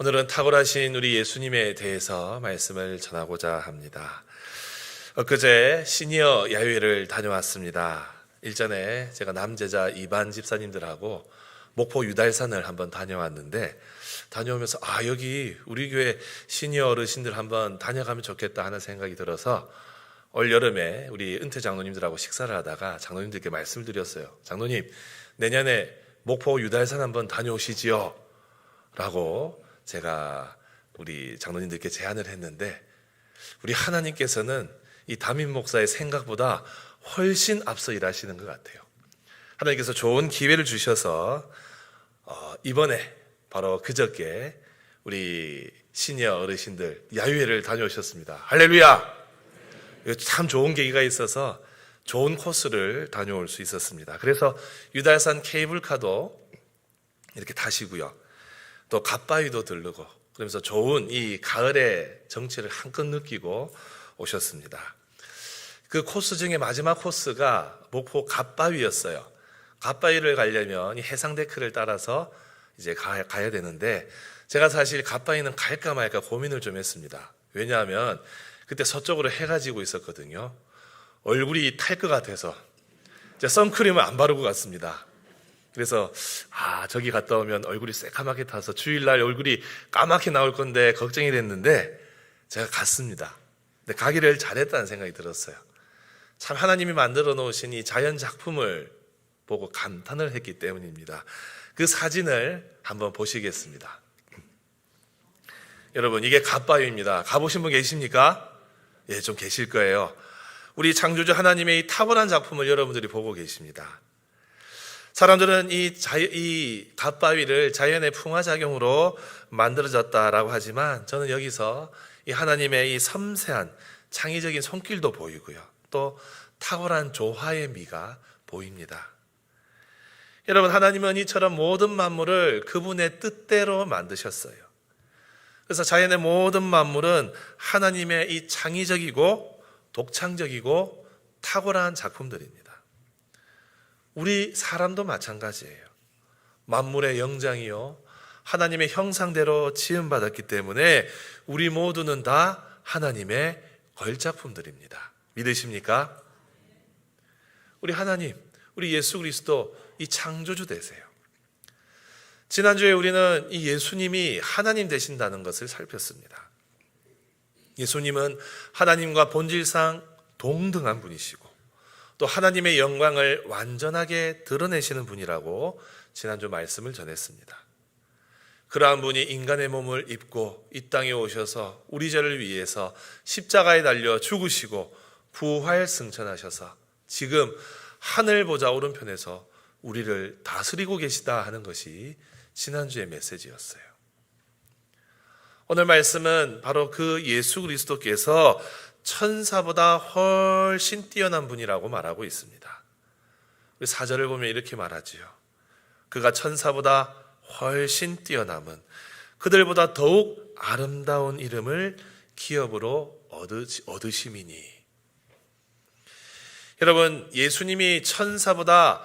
오늘은 탁월하신 우리 예수님에 대해서 말씀을 전하고자 합니다. 엊그제 시니어 야유회를 다녀왔습니다. 일전에 제가 남제자 이반 집사님들하고 목포 유달산을 한번 다녀왔는데, 다녀오면서 여기 우리 교회 시니어 어르신들 한번 다녀가면 좋겠다 하는 생각이 들어서 올 여름에 우리 은퇴 장로님들하고 식사를 하다가 장로님들께 말씀을 드렸어요. 장로님, 내년에 목포 유달산 한번 다녀오시지요 라고 제가 우리 장로님들께 제안을 했는데, 우리 하나님께서는 이 담임 목사의 생각보다 훨씬 앞서 일하시는 것 같아요. 하나님께서 좋은 기회를 주셔서 이번에 바로 그저께 우리 시니어 어르신들 야유회를 다녀오셨습니다. 할렐루야! 참 좋은 계기가 있어서 좋은 코스를 다녀올 수 있었습니다. 그래서 유달산 케이블카도 이렇게 타시고요, 또 갓바위도 들르고, 그러면서 좋은 이 가을의 정취를 한껏 느끼고 오셨습니다. 그 코스 중에 마지막 코스가 목포 갓바위였어요. 갓바위를 가려면 이 해상데크를 따라서 이제 가야 되는데, 제가 사실 갓바위는 갈까 말까 고민을 좀 했습니다. 왜냐하면 그때 서쪽으로 해가 지고 있었거든요. 얼굴이 탈 것 같아서 선크림을 안 바르고 갔습니다. 그래서 저기 갔다 오면 얼굴이 새까맣게 타서 주일날 얼굴이 까맣게 나올 건데 걱정이 됐는데 제가 갔습니다. 근데 가기를 잘했다는 생각이 들었어요. 참 하나님이 만들어 놓으신 이 자연 작품을 보고 감탄을 했기 때문입니다. 그 사진을 한번 보시겠습니다. 여러분, 이게 갓바위입니다. 가보신 분 계십니까? 예, 좀 계실 거예요. 우리 창조주 하나님의 이 탁월한 작품을 여러분들이 보고 계십니다. 사람들은 이 갓바위를 자연의 풍화작용으로 만들어졌다라고 하지만, 저는 여기서 이 하나님의 이 섬세한 창의적인 손길도 보이고요, 또 탁월한 조화의 미가 보입니다. 여러분, 하나님은 이처럼 모든 만물을 그분의 뜻대로 만드셨어요. 그래서 자연의 모든 만물은 하나님의 이 창의적이고 독창적이고 탁월한 작품들입니다. 우리 사람도 마찬가지예요. 만물의 영장이요, 하나님의 형상대로 지음받았기 때문에 우리 모두는 다 하나님의 걸작품들입니다. 믿으십니까? 우리 하나님, 우리 예수 그리스도 이 창조주 되세요. 지난주에 우리는 이 예수님이 하나님 되신다는 것을 살폈습니다. 예수님은 하나님과 본질상 동등한 분이시고, 또 하나님의 영광을 완전하게 드러내시는 분이라고 지난주 말씀을 전했습니다. 그러한 분이 인간의 몸을 입고 이 땅에 오셔서 우리 죄를 위해서 십자가에 달려 죽으시고 부활 승천하셔서 지금 하늘 보좌 오른편에서 우리를 다스리고 계시다 하는 것이 지난주의 메시지였어요. 오늘 말씀은 바로 그 예수 그리스도께서 천사보다 훨씬 뛰어난 분이라고 말하고 있습니다. 4절을 보면 이렇게 말하지요. 그가 천사보다 훨씬 뛰어남은 그들보다 더욱 아름다운 이름을 기업으로 얻으심이니. 여러분, 예수님이 천사보다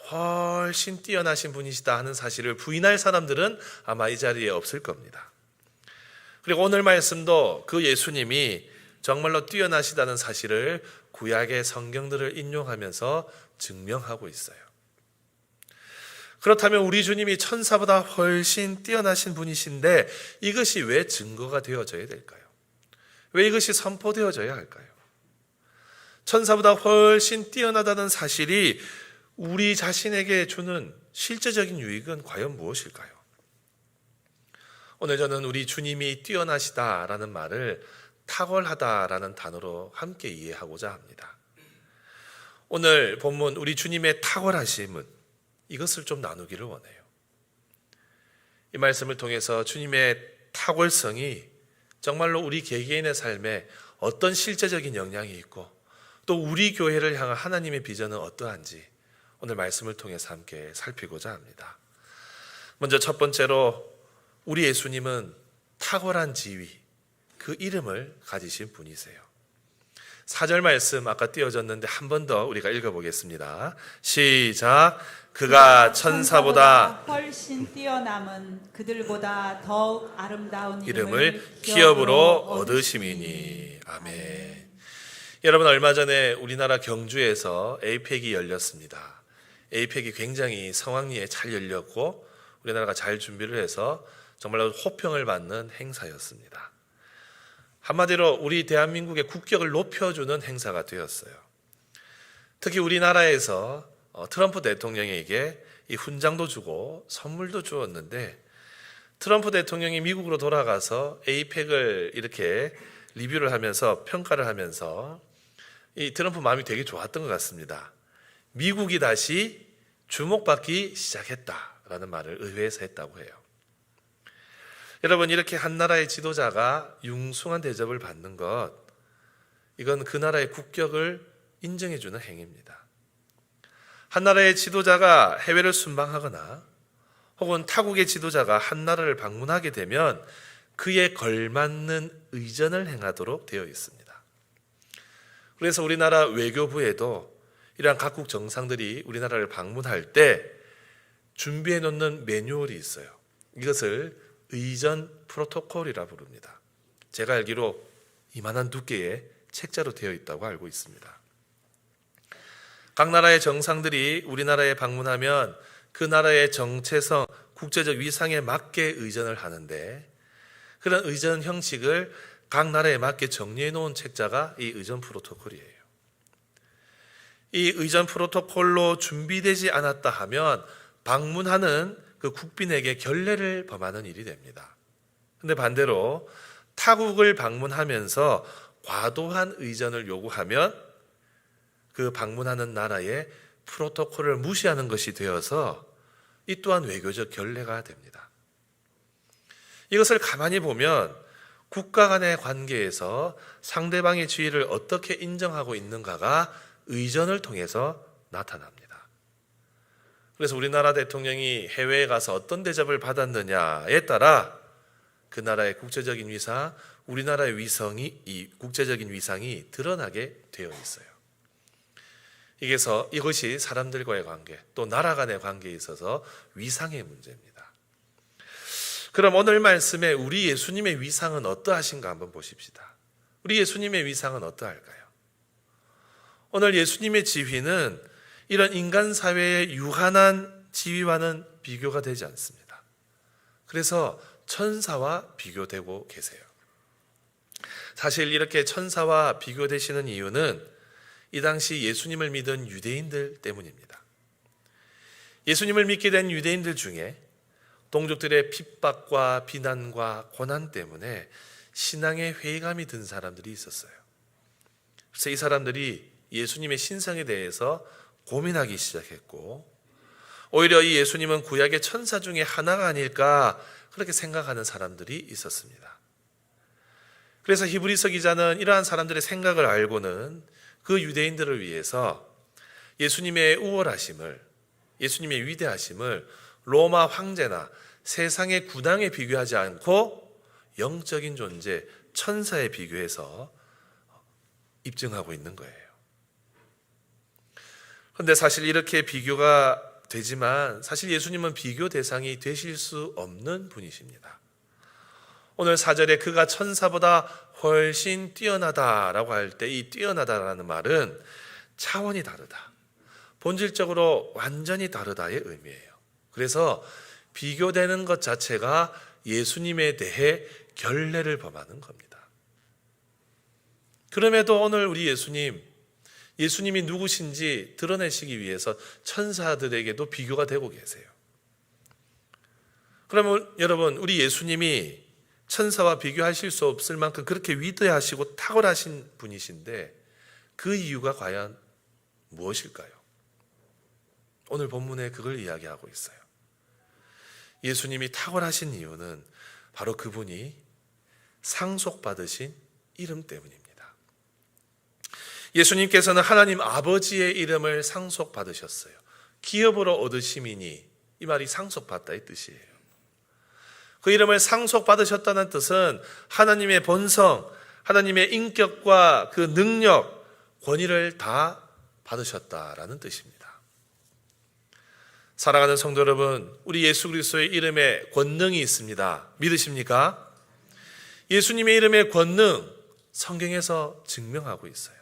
훨씬 뛰어나신 분이시다 하는 사실을 부인할 사람들은 아마 이 자리에 없을 겁니다. 그리고 오늘 말씀도 그 예수님이 정말로 뛰어나시다는 사실을 구약의 성경들을 인용하면서 증명하고 있어요. 그렇다면 우리 주님이 천사보다 훨씬 뛰어나신 분이신데 이것이 왜 증거가 되어져야 될까요? 왜 이것이 선포되어져야 할까요? 천사보다 훨씬 뛰어나다는 사실이 우리 자신에게 주는 실제적인 유익은 과연 무엇일까요? 오늘 저는 우리 주님이 뛰어나시다라는 말을 탁월하다라는 단어로 함께 이해하고자 합니다. 오늘 본문 우리 주님의 탁월하심은 이것을 좀 나누기를 원해요. 이 말씀을 통해서 주님의 탁월성이 정말로 우리 개개인의 삶에 어떤 실제적인 영향이 있고, 또 우리 교회를 향한 하나님의 비전은 어떠한지 오늘 말씀을 통해서 함께 살피고자 합니다. 먼저 첫 번째로, 우리 예수님은 탁월한 지위, 그 이름을 가지신 분이세요. 4절 말씀 아까 띄워졌는데 한 번 더 우리가 읽어보겠습니다. 시작. 그가 천사보다 훨씬 뛰어남은 그들보다 더욱 아름다운 이름을 기업으로 얻으심이니. 아멘. 여러분, 얼마 전에 우리나라 경주에서 에이펙이 열렸습니다. 에이펙이 굉장히 성황리에 잘 열렸고 우리나라가 잘 준비를 해서 정말로 호평을 받는 행사였습니다. 한마디로 우리 대한민국의 국격을 높여주는 행사가 되었어요. 특히 우리나라에서 트럼프 대통령에게 이 훈장도 주고 선물도 주었는데, 트럼프 대통령이 미국으로 돌아가서 에이펙을 이렇게 리뷰를 하면서 평가를 하면서 이 트럼프 마음이 되게 좋았던 것 같습니다. 미국이 다시 주목받기 시작했다라는 말을 의회에서 했다고 해요. 여러분, 이렇게 한 나라의 지도자가 융숭한 대접을 받는 것, 이건 그 나라의 국격을 인정해주는 행위입니다. 한 나라의 지도자가 해외를 순방하거나 혹은 타국의 지도자가 한 나라를 방문하게 되면 그에 걸맞는 의전을 행하도록 되어 있습니다. 그래서 우리나라 외교부에도 이러한 각국 정상들이 우리나라를 방문할 때 준비해 놓는 매뉴얼이 있어요. 이것을 의전 프로토콜이라 부릅니다. 제가 알기로 이만한 두께의 책자로 되어 있다고 알고 있습니다. 각 나라의 정상들이 우리나라에 방문하면 그 나라의 정체성, 국제적 위상에 맞게 의전을 하는데, 그런 의전 형식을 각 나라에 맞게 정리해 놓은 책자가 이 의전 프로토콜이에요. 이 의전 프로토콜로 준비되지 않았다 하면 방문하는 그 국빈에게 결례를 범하는 일이 됩니다. 그런데 반대로 타국을 방문하면서 과도한 의전을 요구하면 그 방문하는 나라의 프로토콜을 무시하는 것이 되어서 이 또한 외교적 결례가 됩니다. 이것을 가만히 보면 국가 간의 관계에서 상대방의 지위를 어떻게 인정하고 있는가가 의전을 통해서 나타납니다. 그래서 우리나라 대통령이 해외에 가서 어떤 대접을 받았느냐에 따라 그 나라의 국제적인 위상, 우리나라의 위성이, 이 국제적인 위상이 드러나게 되어 있어요. 이것이 사람들과의 관계, 또 나라 간의 관계에 있어서 위상의 문제입니다. 그럼 오늘 말씀에 우리 예수님의 위상은 어떠하신가 한번 보십시다. 우리 예수님의 위상은 어떠할까요? 오늘 예수님의 지위는 이런 인간 사회의 유한한 지위와는 비교가 되지 않습니다. 그래서 천사와 비교되고 계세요. 사실 이렇게 천사와 비교되시는 이유는 이 당시 예수님을 믿은 유대인들 때문입니다. 예수님을 믿게 된 유대인들 중에 동족들의 핍박과 비난과 고난 때문에 신앙에 회의감이 든 사람들이 있었어요. 그래서 이 사람들이 예수님의 신성에 대해서 고민하기 시작했고, 오히려 이 예수님은 구약의 천사 중에 하나가 아닐까 그렇게 생각하는 사람들이 있었습니다. 그래서 히브리서 기자는 이러한 사람들의 생각을 알고는 그 유대인들을 위해서 예수님의 우월하심을, 예수님의 위대하심을 로마 황제나 세상의 군왕에 비교하지 않고 영적인 존재, 천사에 비교해서 입증하고 있는 거예요. 그런데 사실 이렇게 비교가 되지만 사실 예수님은 비교 대상이 되실 수 없는 분이십니다. 오늘 4절에 그가 천사보다 훨씬 뛰어나다라고 할 때 이 뛰어나다라는 말은 차원이 다르다, 본질적으로 완전히 다르다의 의미예요. 그래서 비교되는 것 자체가 예수님에 대해 결례를 범하는 겁니다. 그럼에도 오늘 우리 예수님이 누구신지 드러내시기 위해서 천사들에게도 비교가 되고 계세요. 그러면 여러분, 우리 예수님이 천사와 비교하실 수 없을 만큼 그렇게 위대하시고 탁월하신 분이신데 그 이유가 과연 무엇일까요? 오늘 본문에 그걸 이야기하고 있어요. 예수님이 탁월하신 이유는 바로 그분이 상속받으신 이름 때문입니다. 예수님께서는 하나님 아버지의 이름을 상속받으셨어요. 기업으로 얻으심이니, 이 말이 상속받다의 뜻이에요. 그 이름을 상속받으셨다는 뜻은 하나님의 본성, 하나님의 인격과 그 능력, 권위를 다 받으셨다라는 뜻입니다. 사랑하는 성도 여러분, 우리 예수 그리스도의 이름에 권능이 있습니다. 믿으십니까? 예수님의 이름의 권능, 성경에서 증명하고 있어요.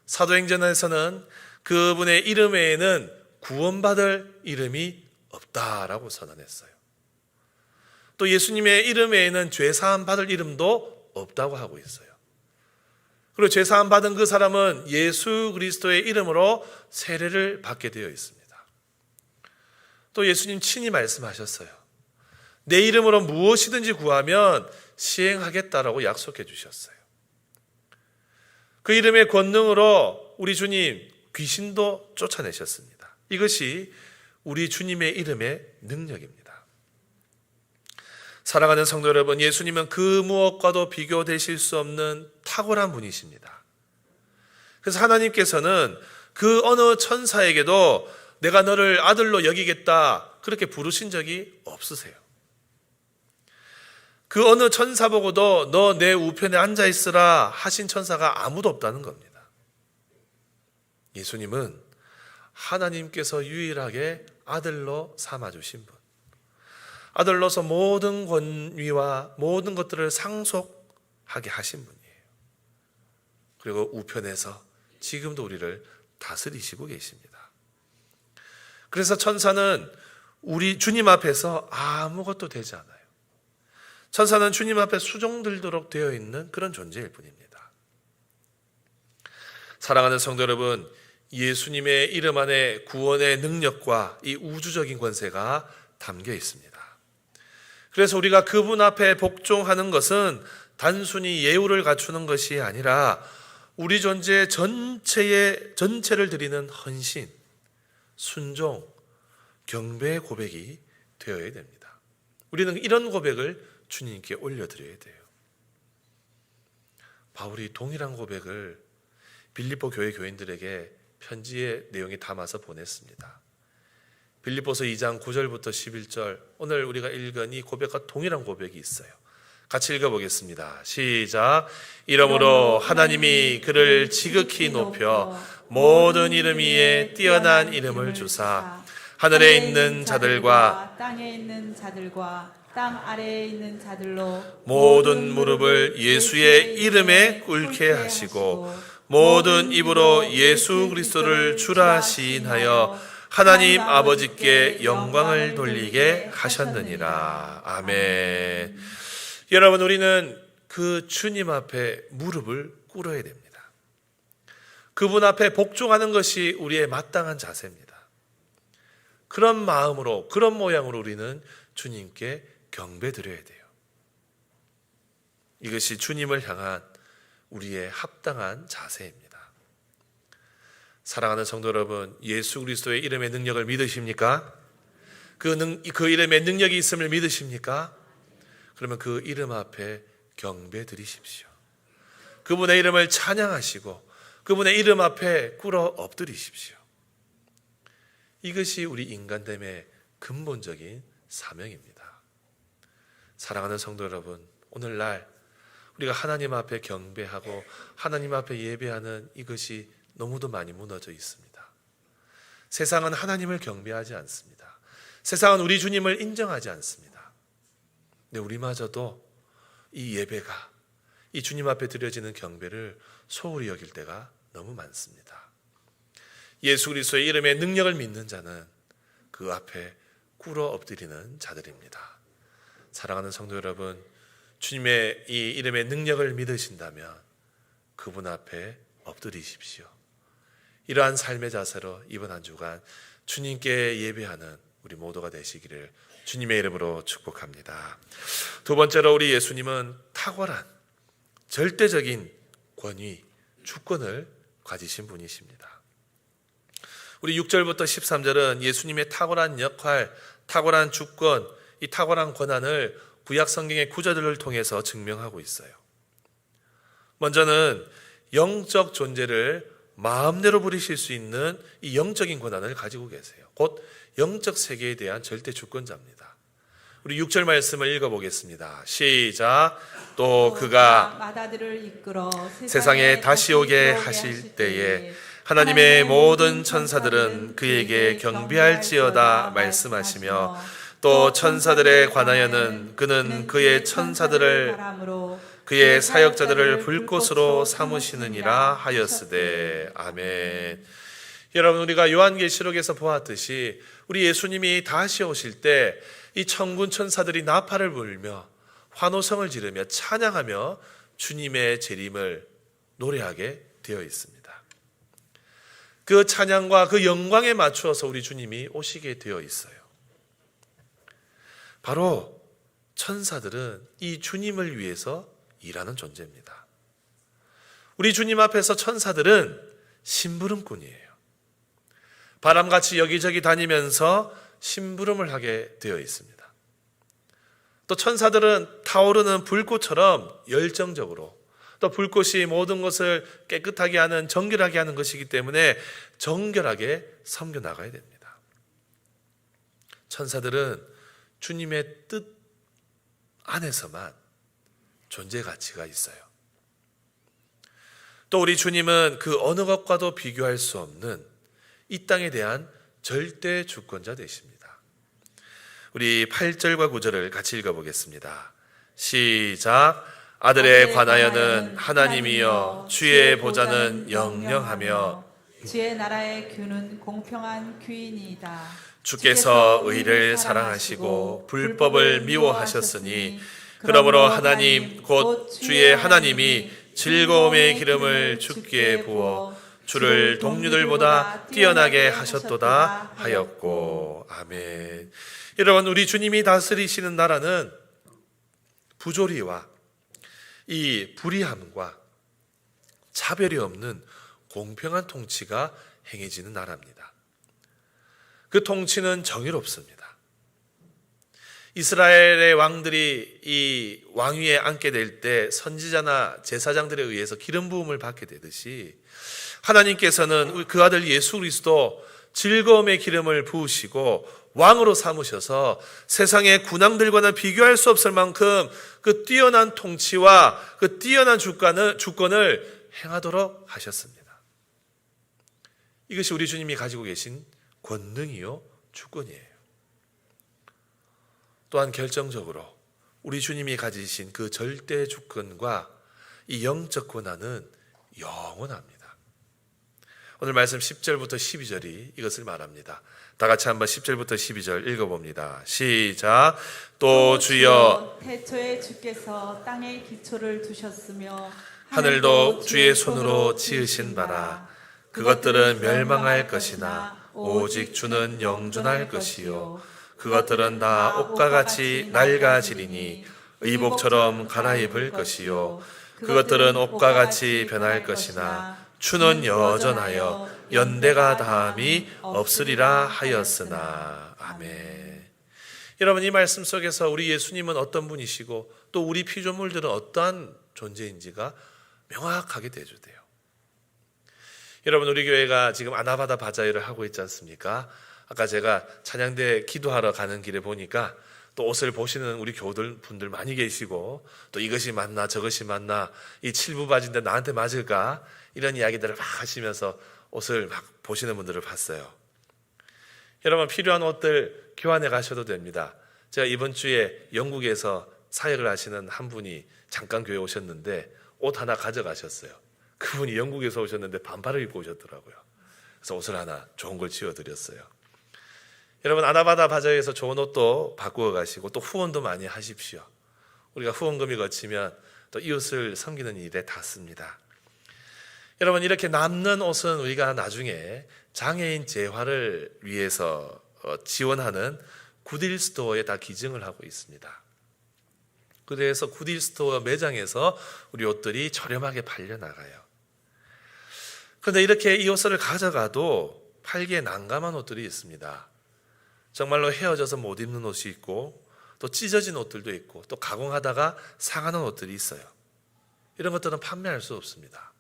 사도행전에서는 그분의 이름 외에는 구원받을 이름이 없다라고 선언했어요. 또 예수님의 이름 외에는 죄사함 받을 이름도 없다고 하고 있어요. 그리고 죄사함 받은 그 사람은 예수 그리스도의 이름으로 세례를 받게 되어 있습니다. 또 예수님 친히 말씀하셨어요. 내 이름으로 무엇이든지 구하면 시행하겠다라고 약속해 주셨어요. 그 이름의 권능으로 우리 주님 귀신도 쫓아내셨습니다. 이것이 우리 주님의 이름의 능력입니다. 사랑하는 성도 여러분, 예수님은 그 무엇과도 비교되실 수 없는 탁월한 분이십니다. 그래서 하나님께서는 그 어느 천사에게도 내가 너를 아들로 여기겠다 그렇게 부르신 적이 없으세요. 그 어느 천사 보고도 너 내 우편에 앉아 있으라 하신 천사가 아무도 없다는 겁니다. 예수님은 하나님께서 유일하게 아들로 삼아주신 분, 아들로서 모든 권위와 모든 것들을 상속하게 하신 분이에요. 그리고 우편에서 지금도 우리를 다스리시고 계십니다. 그래서 천사는 우리 주님 앞에서 아무것도 되지 않아요. 천사는 주님 앞에 수종들도록 되어 있는 그런 존재일 뿐입니다. 사랑하는 성도 여러분, 예수님의 이름 안에 구원의 능력과 이 우주적인 권세가 담겨 있습니다. 그래서 우리가 그분 앞에 복종하는 것은 단순히 예우를 갖추는 것이 아니라 우리 존재 전체를 드리는 헌신, 순종, 경배의 고백이 되어야 됩니다. 우리는 이런 고백을 주님께 올려드려야 돼요. 바울이 동일한 고백을 빌립보 교회 교인들에게 편지의 내용이 담아서 보냈습니다. 빌립보서 2장 9절부터 11절, 오늘 우리가 읽은 이 고백과 동일한 고백이 있어요. 같이 읽어보겠습니다. 시작. 이러므로 하나님이 그를 지극히 높여 모든 이름 위에 뛰어난 이름을 주사 하늘에 있는 자들과 땅에 있는 자들과 땅 아래에 있는 자들로 모든 무릎을 예수의 이름에 꿇게 하시고 모든 입으로 예수 그리스도를 주라 시인하여 하나님 아버지께 영광을 돌리게 하셨느니라. 아멘. 여러분, 우리는 그 주님 앞에 무릎을 꿇어야 됩니다. 그분 앞에 복종하는 것이 우리의 마땅한 자세입니다. 그런 마음으로, 그런 모양으로 우리는 주님께 경배드려야 돼요. 이것이 주님을 향한 우리의 합당한 자세입니다. 사랑하는 성도 여러분, 예수 그리스도의 이름의 능력을 믿으십니까? 그 이름의 능력이 있음을 믿으십니까? 그러면 그 이름 앞에 경배 드리십시오. 그분의 이름을 찬양하시고 그분의 이름 앞에 꿇어 엎드리십시오. 이것이 우리 인간됨의 근본적인 사명입니다. 사랑하는 성도 여러분, 오늘날 우리가 하나님 앞에 경배하고 하나님 앞에 예배하는 이것이 너무도 많이 무너져 있습니다. 세상은 하나님을 경배하지 않습니다. 세상은 우리 주님을 인정하지 않습니다. 근데 우리마저도 이 예배가, 이 주님 앞에 드려지는 경배를 소홀히 여길 때가 너무 많습니다. 예수 그리스도의 이름의 능력을 믿는 자는 그 앞에 꿇어 엎드리는 자들입니다. 사랑하는 성도 여러분, 주님의 이 이름의 능력을 믿으신다면 그분 앞에 엎드리십시오. 이러한 삶의 자세로 이번 한 주간 주님께 예배하는 우리 모두가 되시기를 주님의 이름으로 축복합니다. 두 번째로, 우리 예수님은 탁월한 절대적인 권위, 주권을 가지신 분이십니다. 우리 6절부터 13절은 예수님의 탁월한 역할, 탁월한 주권, 이 탁월한 권한을 구약 성경의 구절들을 통해서 증명하고 있어요. 먼저는 영적 존재를 마음대로 부리실 수 있는 이 영적인 권한을 가지고 계세요. 곧 영적 세계에 대한 절대 주권자입니다. 우리 6절 말씀을 읽어보겠습니다. 시작. 또 그가 마다들을 이끌어 세상에 다시 오게 하실 때에 하나님의 모든 천사들은 그에게 경배할지어다 말씀하시며 또 천사들에 관하여는 그는 그의 천사들을 그의 사역자들을 불꽃으로 삼으시느니라 하였으되. 아멘. 여러분, 우리가 요한계시록에서 보았듯이 우리 예수님이 다시 오실 때 이 천군 천사들이 나팔을 불며 환호성을 지르며 찬양하며 주님의 재림을 노래하게 되어 있습니다. 그 찬양과 그 영광에 맞추어서 우리 주님이 오시게 되어 있어요. 바로 천사들은 이 주님을 위해서 일하는 존재입니다. 우리 주님 앞에서 천사들은 심부름꾼이에요. 바람같이 여기저기 다니면서 심부름을 하게 되어 있습니다. 또 천사들은 타오르는 불꽃처럼 열정적으로, 또 불꽃이 모든 것을 깨끗하게 하는, 정결하게 하는 것이기 때문에 정결하게 섬겨 나가야 됩니다. 천사들은 주님의 뜻 안에서만 존재 가치가 있어요. 또 우리 주님은 그 어느 것과도 비교할 수 없는 이 땅에 대한 절대 주권자 되십니다. 우리 8절과 9절을 같이 읽어보겠습니다. 시작. 아들에 관하여는 하나님이여 주의 보좌는 영영하며 주의 나라의 규는 공평한 규이니이다. 주께서 의를 사랑하시고 불법을 미워하셨으니 그러므로 하나님 곧 주의 하나님이 즐거움의 기름을 주께 부어 주를 동료들보다 뛰어나게 하셨도다 하였고. 아멘. 여러분, 우리 주님이 다스리시는 나라는 부조리와 이 불의함과 차별이 없는 공평한 통치가 행해지는 나라입니다. 그 통치는 정의롭습니다. 이스라엘의 왕들이 이 왕위에 앉게 될 때 선지자나 제사장들에 의해서 기름 부음을 받게 되듯이 하나님께서는 그 아들 예수 그리스도 즐거움의 기름을 부으시고 왕으로 삼으셔서 세상의 군왕들과는 비교할 수 없을 만큼 그 뛰어난 통치와 그 뛰어난 주권을 행하도록 하셨습니다. 이것이 우리 주님이 가지고 계신 권능이요 주권이에요. 또한 결정적으로 우리 주님이 가지신 그 절대 주권과 이 영적 권한은 영원합니다. 오늘 말씀 10절부터 12절이 이것을 말합니다. 다 같이 한번 10절부터 12절 읽어봅니다. 시작. 또 주여 태초에 주께서 땅의 기초를 두셨으며 하늘도 주의 손으로 지으신 바라. 그것들은 멸망할 것이나 오직 주는 영존할 것이요 그것들은 다 옷과 같이 낡아지리니 의복처럼 갈아입을 것이요 그것들은 옷과 같이 변할 것이나 주는 여전하여 연대가 다함이 없으리라 하였으나. 아멘. 여러분, 이 말씀 속에서 우리 예수님은 어떤 분이시고 또 우리 피조물들은 어떠한 존재인지가 명확하게 되어줘요. 여러분, 우리 교회가 지금 아나바다 바자회를 하고 있지 않습니까? 아까 제가 찬양대 기도하러 가는 길에 보니까 또 옷을 보시는 우리 교우들 분들 많이 계시고, 또 이것이 맞나 저것이 맞나, 이 칠부 바지인데 나한테 맞을까, 이런 이야기들을 막 하시면서 옷을 막 보시는 분들을 봤어요. 여러분, 필요한 옷들 교환해 가셔도 됩니다. 제가 이번 주에 영국에서 사역을 하시는 한 분이 잠깐 교회 오셨는데 옷 하나 가져가셨어요. 그분이 영국에서 오셨는데 반팔을 입고 오셨더라고요. 그래서 옷을 하나 좋은 걸 지어드렸어요. 여러분, 아나바다 바자회에서 좋은 옷도 바꾸어 가시고 또 후원도 많이 하십시오. 우리가 후원금이 거치면 또 이웃을 섬기는 일에 다 씁니다. 여러분, 이렇게 남는 옷은 우리가 나중에 장애인 재활을 위해서 지원하는 굿윌 스토어에 다 기증을 하고 있습니다. 그래서 굿윌 스토어 매장에서 우리 옷들이 저렴하게 팔려나가요. 그런데 이렇게 이 옷을 가져가도 팔기에 난감한 옷들이 있습니다. 정말로 헤어져서 못 입는 옷이 있고, 또 찢어진 옷들도 있고, 또 가공하다가 상하는 옷들이 있어요. 이런 것들은 판매할 수 없습니다.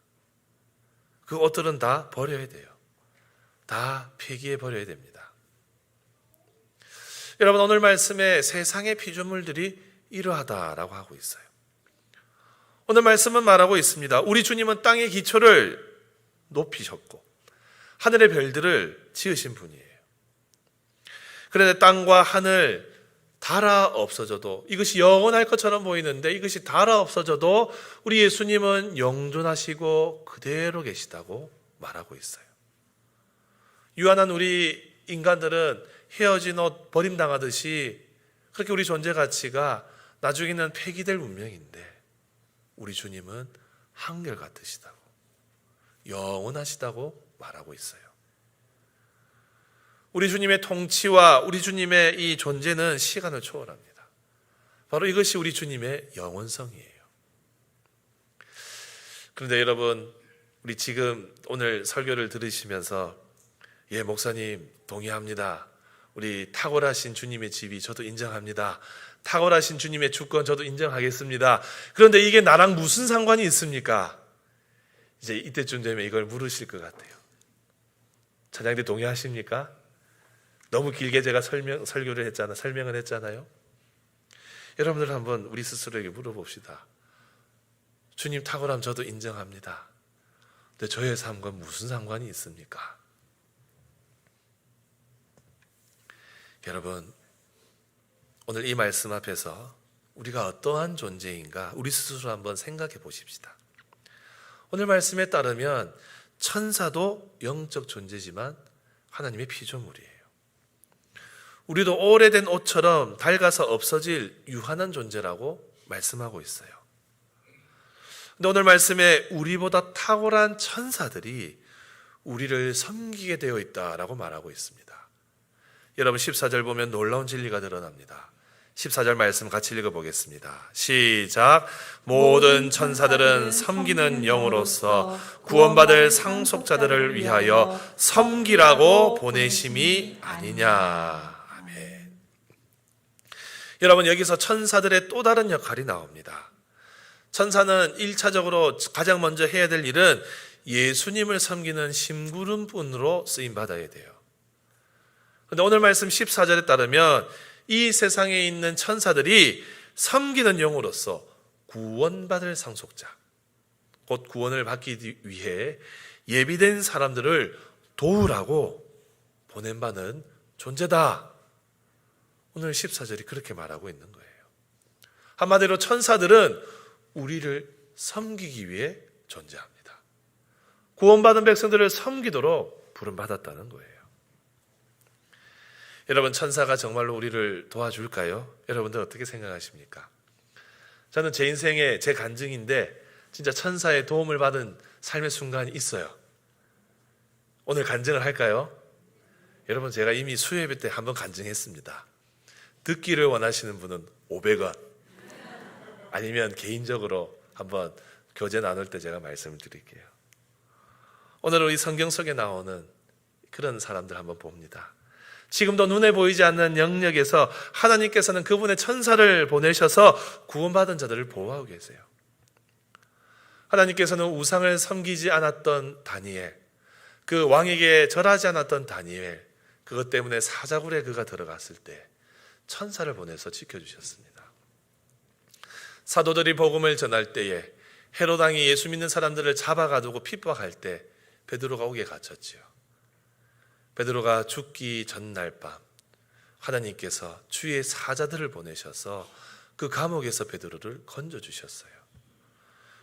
그 옷들은 다 버려야 돼요. 다 폐기해 버려야 됩니다. 여러분, 오늘 말씀에 세상의 피조물들이 이러하다라고 하고 있어요. 오늘 말씀은 말하고 있습니다. 우리 주님은 땅의 기초를 높이셨고 하늘의 별들을 지으신 분이에요. 그런데 땅과 하늘 닳아 없어져도, 이것이 영원할 것처럼 보이는데 이것이 닳아 없어져도 우리 예수님은 영존하시고 그대로 계시다고 말하고 있어요. 유한한 우리 인간들은 헤어진 옷 버림당하듯이 그렇게 우리 존재 가치가 나중에는 폐기될 운명인데, 우리 주님은 한결같으시다고, 영원하시다고 말하고 있어요. 우리 주님의 통치와 우리 주님의 이 존재는 시간을 초월합니다. 바로 이것이 우리 주님의 영원성이에요. 그런데 여러분, 우리 지금 오늘 설교를 들으시면서, 예, 목사님 동의합니다. 우리 탁월하신 주님의 지위 저도 인정합니다. 탁월하신 주님의 주권 저도 인정하겠습니다. 그런데 이게 나랑 무슨 상관이 있습니까? 이제 이때쯤 되면 이걸 물으실 것 같아요. 찬양대 동의하십니까? 너무 길게 제가 설교를 했잖아요. 설명을 했잖아요. 여러분들 한번 우리 스스로에게 물어봅시다. 주님 탁월함 저도 인정합니다. 근데 저의 삶과 무슨 상관이 있습니까? 여러분, 오늘 이 말씀 앞에서 우리가 어떠한 존재인가 우리 스스로 한번 생각해 보십시다. 오늘 말씀에 따르면 천사도 영적 존재지만 하나님의 피조물이에요. 우리도 오래된 옷처럼 낡아서 없어질 유한한 존재라고 말씀하고 있어요. 근데 오늘 말씀에 우리보다 탁월한 천사들이 우리를 섬기게 되어 있다라고 말하고 있습니다. 여러분, 14절 보면 놀라운 진리가 드러납니다. 14절 말씀 같이 읽어보겠습니다. 시작. 모든 천사들은 섬기는 영으로서 구원받을 상속자들을 위하여 섬기라고 보내심이 아니냐. 아멘. 여러분, 여기서 천사들의 또 다른 역할이 나옵니다. 천사는 1차적으로 가장 먼저 해야 될 일은 예수님을 섬기는 심부름꾼으로 쓰임받아야 돼요. 그런데 오늘 말씀 14절에 따르면 이 세상에 있는 천사들이 섬기는 영으로서 구원받을 상속자, 곧 구원을 받기 위해 예비된 사람들을 도우라고 보냄받는 존재다. 오늘 14절이 그렇게 말하고 있는 거예요. 한마디로 천사들은 우리를 섬기기 위해 존재합니다. 구원받은 백성들을 섬기도록 부름받았다는 거예요. 여러분, 천사가 정말로 우리를 도와줄까요? 여러분들 어떻게 생각하십니까? 저는 제 인생의 제 간증인데 진짜 천사의 도움을 받은 삶의 순간이 있어요. 오늘 간증을 할까요? 여러분, 제가 이미 수요예배 때 한번 간증했습니다. 듣기를 원하시는 분은 500원, 아니면 개인적으로 한번 교제 나눌 때 제가 말씀을 드릴게요. 오늘 우리 성경 속에 나오는 그런 사람들 한번 봅니다. 지금도 눈에 보이지 않는 영역에서 하나님께서는 그분의 천사를 보내셔서 구원받은 자들을 보호하고 계세요. 하나님께서는 우상을 섬기지 않았던 다니엘, 그 왕에게 절하지 않았던 다니엘, 그것 때문에 사자굴에 그가 들어갔을 때 천사를 보내서 지켜주셨습니다. 사도들이 복음을 전할 때에 헤롯 왕이 예수 믿는 사람들을 잡아가두고 핍박할 때 베드로가 옥에 갇혔지요. 베드로가 죽기 전날 밤 하나님께서 주의 사자들을 보내셔서 그 감옥에서 베드로를 건져주셨어요.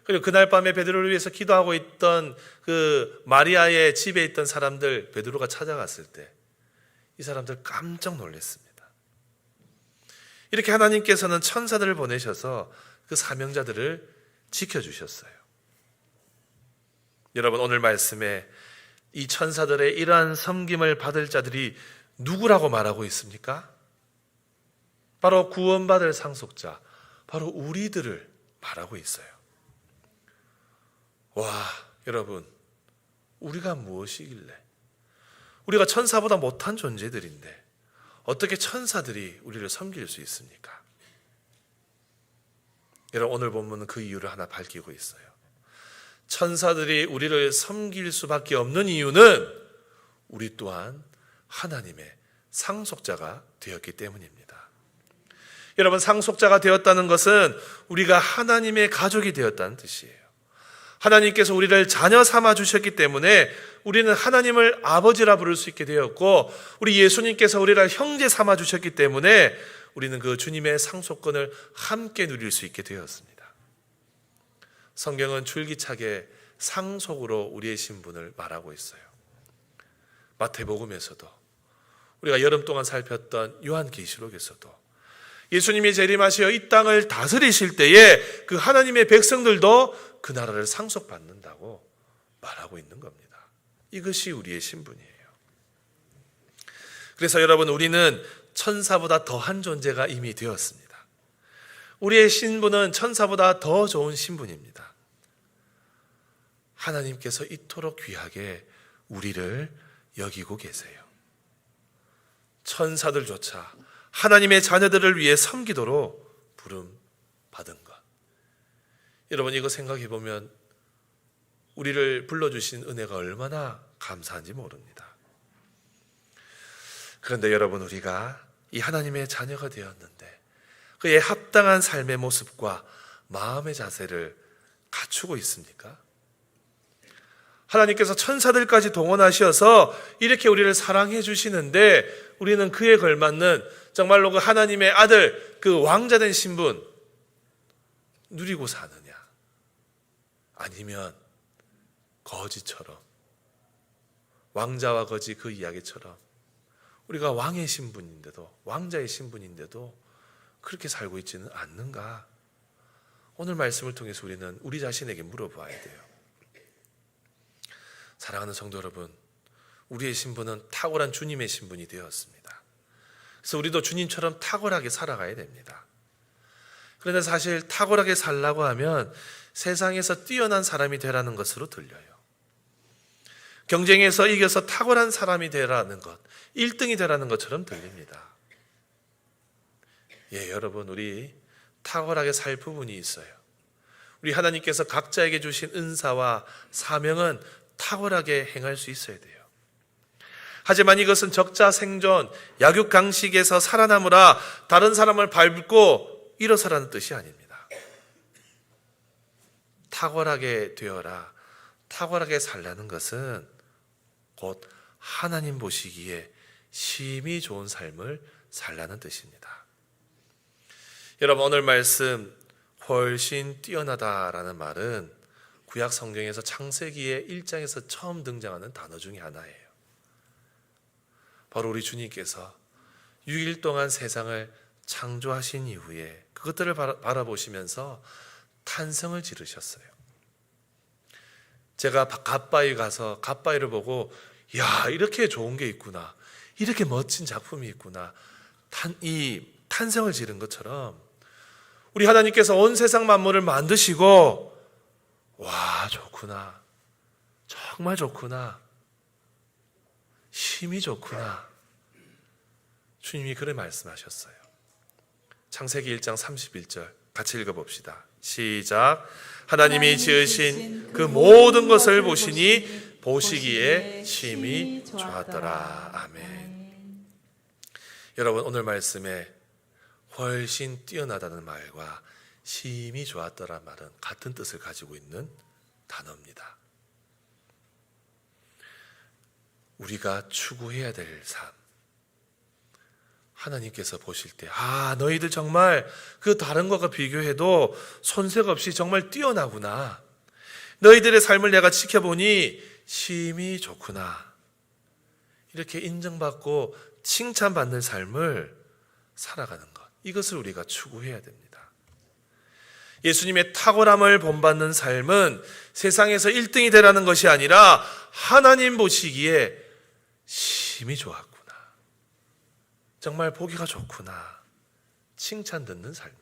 그리고 그날 밤에 베드로를 위해서 기도하고 있던 그 마리아의 집에 있던 사람들 베드로가 찾아갔을 때 이 사람들 깜짝 놀랐습니다. 이렇게 하나님께서는 천사들을 보내셔서 그 사명자들을 지켜주셨어요. 여러분, 오늘 말씀에 이 천사들의 이러한 섬김을 받을 자들이 누구라고 말하고 있습니까? 바로 구원받을 상속자, 바로 우리들을 말하고 있어요. 와, 여러분, 우리가 무엇이길래, 우리가 천사보다 못한 존재들인데 어떻게 천사들이 우리를 섬길 수 있습니까? 여러분, 오늘 본문은 그 이유를 하나 밝히고 있어요. 천사들이 우리를 섬길 수밖에 없는 이유는 우리 또한 하나님의 상속자가 되었기 때문입니다. 여러분, 상속자가 되었다는 것은 우리가 하나님의 가족이 되었다는 뜻이에요. 하나님께서 우리를 자녀 삼아 주셨기 때문에 우리는 하나님을 아버지라 부를 수 있게 되었고, 우리 예수님께서 우리를 형제 삼아 주셨기 때문에 우리는 그 주님의 상속권을 함께 누릴 수 있게 되었습니다. 성경은 줄기차게 상속으로 우리의 신분을 말하고 있어요. 마태복음에서도, 우리가 여름 동안 살폈던 요한계시록에서도 예수님이 재림하시어 이 땅을 다스리실 때에 그 하나님의 백성들도 그 나라를 상속받는다고 말하고 있는 겁니다. 이것이 우리의 신분이에요. 그래서 여러분, 우리는 천사보다 더한 존재가 이미 되었습니다. 우리의 신분은 천사보다 더 좋은 신분입니다. 하나님께서 이토록 귀하게 우리를 여기고 계세요. 천사들조차 하나님의 자녀들을 위해 섬기도록 부름 받은 것. 여러분, 이거 생각해 보면 우리를 불러주신 은혜가 얼마나 감사한지 모릅니다. 그런데 여러분, 우리가 이 하나님의 자녀가 되었는데 그의 합당한 삶의 모습과 마음의 자세를 갖추고 있습니까? 하나님께서 천사들까지 동원하셔서 이렇게 우리를 사랑해 주시는데 우리는 그에 걸맞는 정말로 그 하나님의 아들, 그 왕자된 신분 누리고 사느냐? 아니면 거지처럼, 왕자와 거지 그 이야기처럼 우리가 왕의 신분인데도, 왕자의 신분인데도 그렇게 살고 있지는 않는가? 오늘 말씀을 통해서 우리는 우리 자신에게 물어봐야 돼요. 사랑하는 성도 여러분, 우리의 신분은 탁월한 주님의 신분이 되었습니다. 그래서 우리도 주님처럼 탁월하게 살아가야 됩니다. 그런데 사실 탁월하게 살라고 하면 세상에서 뛰어난 사람이 되라는 것으로 들려요. 경쟁에서 이겨서 탁월한 사람이 되라는 것, 1등이 되라는 것처럼 들립니다. 예, 여러분, 우리 탁월하게 살 부분이 있어요. 우리 하나님께서 각자에게 주신 은사와 사명은 탁월하게 행할 수 있어야 돼요. 하지만 이것은 적자생존, 약육강식에서 살아남으라, 다른 사람을 밟고 일어서라는 뜻이 아닙니다. 탁월하게 되어라, 탁월하게 살라는 것은 곧 하나님 보시기에 심히 좋은 삶을 살라는 뜻입니다. 여러분, 오늘 말씀 훨씬 뛰어나다라는 말은 구약 성경에서 창세기의 1장에서 처음 등장하는 단어 중에 하나예요. 바로 우리 주님께서 6일 동안 세상을 창조하신 이후에 그것들을 바라보시면서 탄성을 지르셨어요. 제가 갓바위 가서 갓바위를 보고, 야, 이렇게 좋은 게 있구나, 이렇게 멋진 작품이 있구나, 이 탄성을 지른 것처럼 우리 하나님께서 온 세상 만물을 만드시고, 와, 좋구나, 정말 좋구나, 힘이 좋구나, 주님이 그래 말씀하셨어요. 창세기 1장 31절 같이 읽어봅시다. 시작. 하나님이 지으신 그 모든 것을 보시니 보시기에 심히 좋았더라. 아멘. 여러분, 오늘 말씀에 훨씬 뛰어나다는 말과 심히 좋았더라 말은 같은 뜻을 가지고 있는 단어입니다. 우리가 추구해야 될 삶, 하나님께서 보실 때, 아, 너희들 정말 그 다른 것과 비교해도 손색 없이 정말 뛰어나구나, 너희들의 삶을 내가 지켜보니 심히 좋구나, 이렇게 인정받고 칭찬받는 삶을 살아가는 것, 이것을 우리가 추구해야 됩니다. 예수님의 탁월함을 본받는 삶은 세상에서 1등이 되라는 것이 아니라 하나님 보시기에 심히 좋았구나, 정말 보기가 좋구나, 칭찬 듣는 삶이에요.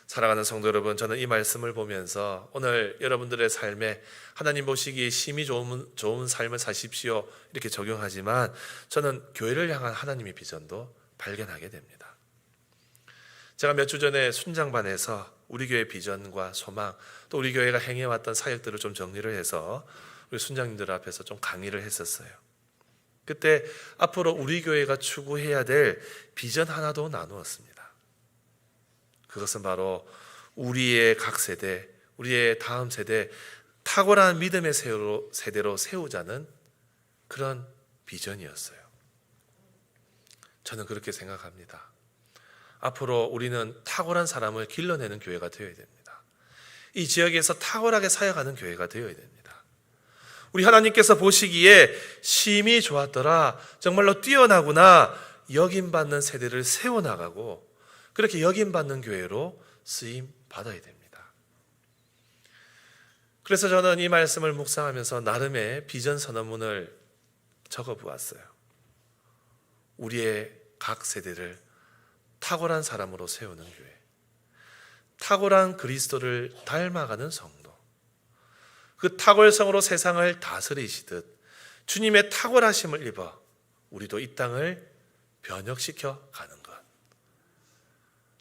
사랑하는 성도 여러분, 저는 이 말씀을 보면서 오늘 여러분들의 삶에 하나님 보시기에 심히 좋은 삶을 사십시오 이렇게 적용하지만, 저는 교회를 향한 하나님의 비전도 발견하게 됩니다. 제가 몇 주 전에 순장반에서 우리 교회 비전과 소망, 또 우리 교회가 행해왔던 사역들을 좀 정리를 해서 우리 순장님들 앞에서 좀 강의를 했었어요. 그때 앞으로 우리 교회가 추구해야 될 비전 하나도 나누었습니다. 그것은 바로 우리의 각 세대, 우리의 다음 세대 탁월한 믿음의 세대로 세우자는 그런 비전이었어요. 저는 그렇게 생각합니다. 앞으로 우리는 탁월한 사람을 길러내는 교회가 되어야 됩니다. 이 지역에서 탁월하게 사역하는 교회가 되어야 됩니다. 우리 하나님께서 보시기에 심히 좋았더라, 정말로 뛰어나구나 여김받는 세대를 세워나가고 그렇게 여김받는 교회로 쓰임 받아야 됩니다. 그래서 저는 이 말씀을 묵상하면서 나름의 비전 선언문을 적어보았어요. 우리의 각 세대를 탁월한 사람으로 세우는 교회, 탁월한 그리스도를 닮아가는 성도, 그 탁월성으로 세상을 다스리시듯 주님의 탁월하심을 입어 우리도 이 땅을 변혁시켜 가는 것.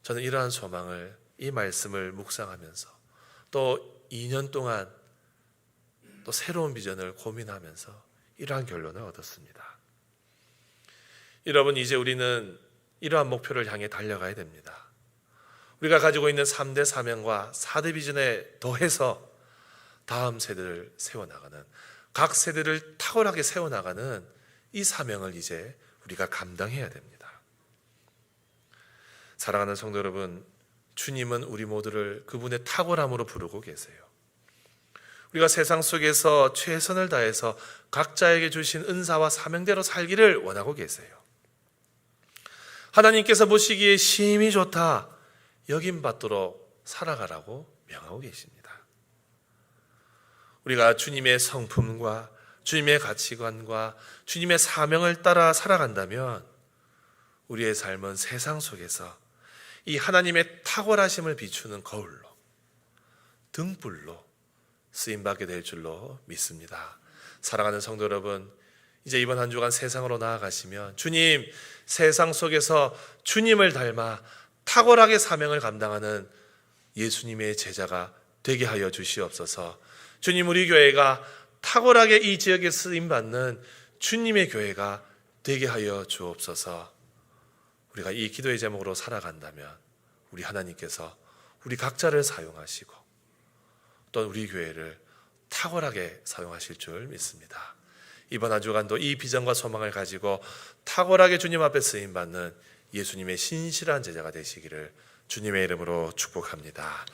저는 이러한 소망을, 이 말씀을 묵상하면서 또 2년 동안 또 새로운 비전을 고민하면서 이러한 결론을 얻었습니다. 여러분, 이제 우리는 이러한 목표를 향해 달려가야 됩니다. 우리가 가지고 있는 3대 사명과 4대 비전에 더해서 다음 세대를 세워나가는, 각 세대를 탁월하게 세워나가는 이 사명을 이제 우리가 감당해야 됩니다. 사랑하는 성도 여러분, 주님은 우리 모두를 그분의 탁월함으로 부르고 계세요. 우리가 세상 속에서 최선을 다해서 각자에게 주신 은사와 사명대로 살기를 원하고 계세요. 하나님께서 보시기에 심히 좋다 여김받도록 살아가라고 명하고 계십니다. 우리가 주님의 성품과 주님의 가치관과 주님의 사명을 따라 살아간다면 우리의 삶은 세상 속에서 이 하나님의 탁월하심을 비추는 거울로, 등불로 쓰임받게 될 줄로 믿습니다. 사랑하는 성도 여러분, 이제 이번 한 주간 세상으로 나아가시면 주님, 세상 속에서 주님을 닮아 탁월하게 사명을 감당하는 예수님의 제자가 되게 하여 주시옵소서. 주님, 우리 교회가 탁월하게 이 지역에 쓰임받는 주님의 교회가 되게 하여 주옵소서. 우리가 이 기도의 제목으로 살아간다면 우리 하나님께서 우리 각자를 사용하시고 또 우리 교회를 탁월하게 사용하실 줄 믿습니다. 이번 한 주간도 이 비전과 소망을 가지고 탁월하게 주님 앞에 쓰임받는 예수님의 신실한 제자가 되시기를 주님의 이름으로 축복합니다.